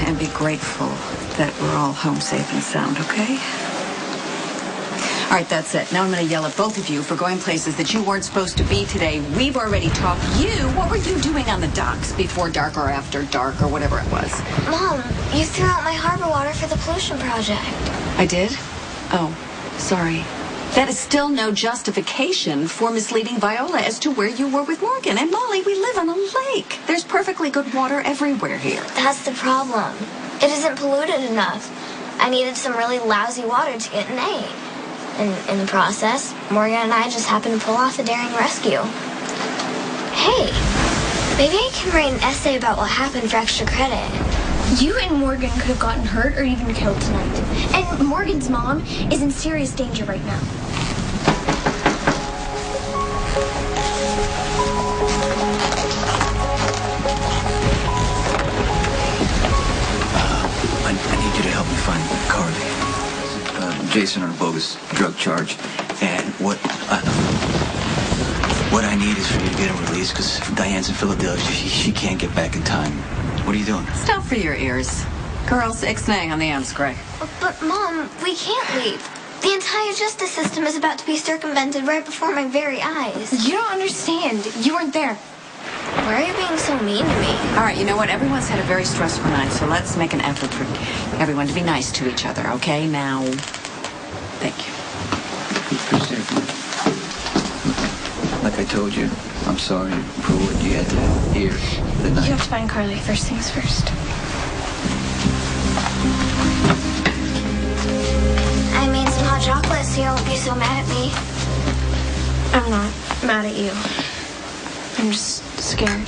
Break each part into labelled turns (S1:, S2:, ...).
S1: and be grateful that we're all home safe and sound, okay? All right, that's it. Now I'm going to yell at both of you for going places that you weren't supposed to be today. We've already talked. What were you doing on the docks before dark or after dark or whatever it was?
S2: Mom, you threw out my harbor water for the pollution project.
S1: I did? Oh, sorry. That is still no justification for misleading Viola as to where you were with Morgan. And Molly, we live on a lake. There's perfectly good water everywhere here.
S2: That's the problem. It isn't polluted enough. I needed some really lousy water to get an A. And in the process, Morgan and I just happened to pull off a daring rescue. Hey, maybe I can write an essay about what happened for extra credit.
S3: You and Morgan could have gotten hurt or even killed tonight. And Morgan's mom is in serious danger right now.
S4: I need you to help me find Carly. Jason on a bogus drug charge. And what I need is for you to get him released because Diane's in Philadelphia. She can't get back in time. What are you doing?
S1: Stop for your ears. Girls, ixnay on the ends, Greg.
S2: But, Mom, we can't leave. The entire justice system is about to be circumvented right before my very eyes.
S3: You don't understand. You weren't there.
S2: Why are you being so mean to me?
S1: All right, you know what? Everyone's had a very stressful night, so let's make an effort for everyone to be nice to each other, okay? Now, thank you.
S4: Kristina, like I told you, I'm sorry for what you had to hear the night.
S3: You have to find Carly first things first.
S2: I made some hot chocolate so you won't be so mad at me.
S3: I'm not mad at you. I'm just scared.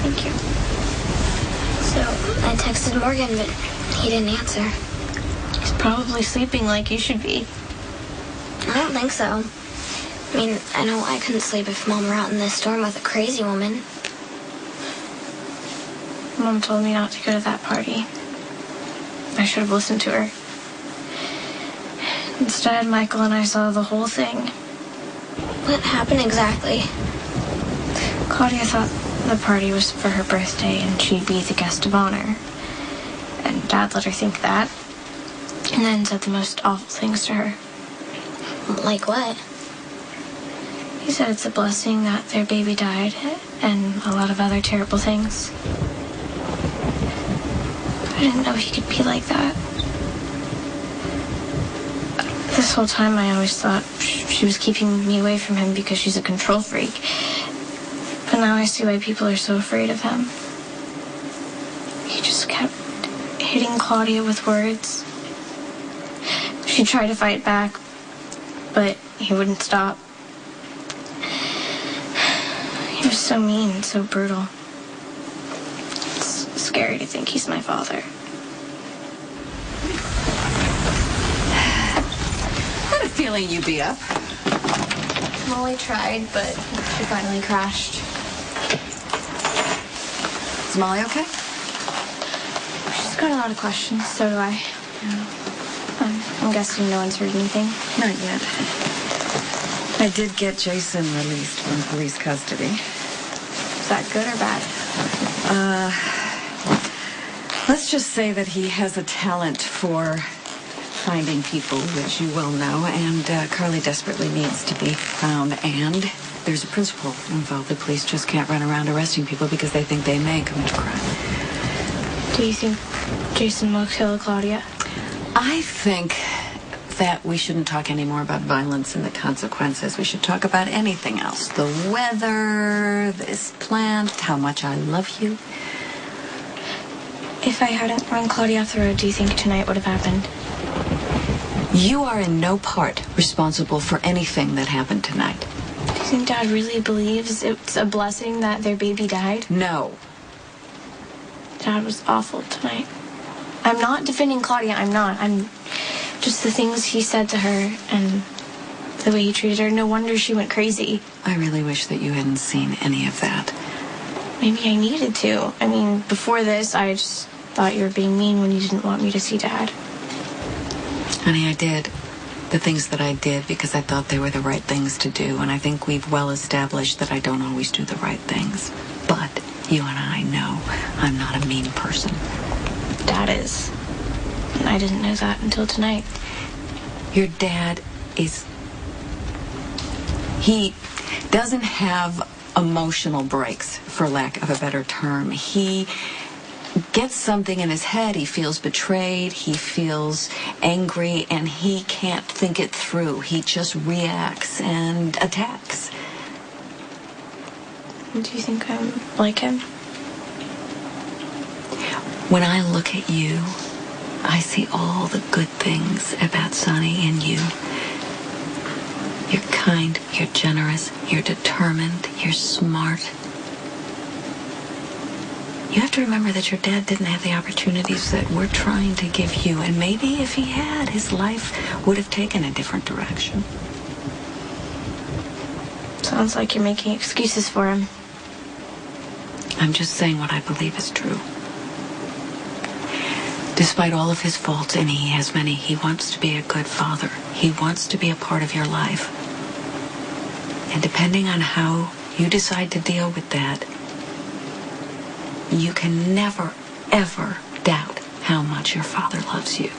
S2: Thank you. So, I texted Morgan, but he didn't answer.
S3: He's probably sleeping like you should be.
S2: I don't think so. I mean, I know I couldn't sleep if Mom were out in this storm with a crazy woman.
S3: Mom told me not to go to that party. I should have listened to her. Instead, Michael and I saw the whole thing.
S2: What happened exactly?
S3: Claudia thought the party was for her birthday and she'd be the guest of honor. And Dad let her think that. And then said the most awful things to her.
S2: Like what?
S3: He said it's a blessing that their baby died and a lot of other terrible things. I didn't know he could be like that. This whole time I always thought she was keeping me away from him because she's a control freak. But now I see why people are so afraid of him. He just kept hitting Claudia with words. She tried to fight back, but he wouldn't stop. He was so mean, so brutal. It's scary to think he's my father.
S1: I had a feeling you'd be up.
S3: Molly tried, but she finally crashed.
S1: Is Molly okay?
S3: She's got a lot of questions, so do I. I'm guessing no one's heard anything.
S1: Not yet. I did get Jason released from police custody.
S3: Is that good or bad?
S1: Let's just say that he has a talent for finding people, which you well know, and Carly desperately needs to be found. And there's a principle involved. The police just can't run around arresting people because they think they may commit a crime.
S3: Do you think Jason will kill Claudia?
S1: I think that we shouldn't talk anymore about violence and the consequences. We should talk about anything else. The weather, this plant, how much I love you.
S3: If I hadn't run Claudia off the road, do you think tonight would have happened?
S1: You are in no part responsible for anything that happened tonight.
S3: Do you think Dad really believes it's a blessing that their baby died?
S1: No.
S3: Dad was awful tonight. I'm not defending Claudia, I'm not. I'm just the things he said to her and the way he treated her. No wonder she went crazy.
S1: I really wish that you hadn't seen any of that.
S3: Maybe I needed to. I mean, before this, I just thought you were being mean when you didn't want me to see Dad.
S1: Honey, I did the things that I did because I thought they were the right things to do. And I think we've well established that I don't always do the right things. But you and I know I'm not a mean person.
S3: Dad is. And I didn't know that until tonight.
S1: Your dad is... He doesn't have emotional breaks, for lack of a better term. He gets something in his head, he feels betrayed, he feels angry, and he can't think it through. He just reacts and attacks.
S3: Do you think I'm like him?
S1: When I look at you, I see all the good things about Sonny in you. You're kind, you're generous, you're determined, you're smart. You have to remember that your dad didn't have the opportunities that we're trying to give you, and maybe if he had, his life would have taken a different direction.
S3: Sounds like you're making excuses for him.
S1: I'm just saying what I believe is true. Despite all of his faults, and he has many, he wants to be a good father. He wants to be a part of your life. And depending on how you decide to deal with that, you can never, ever doubt how much your father loves you.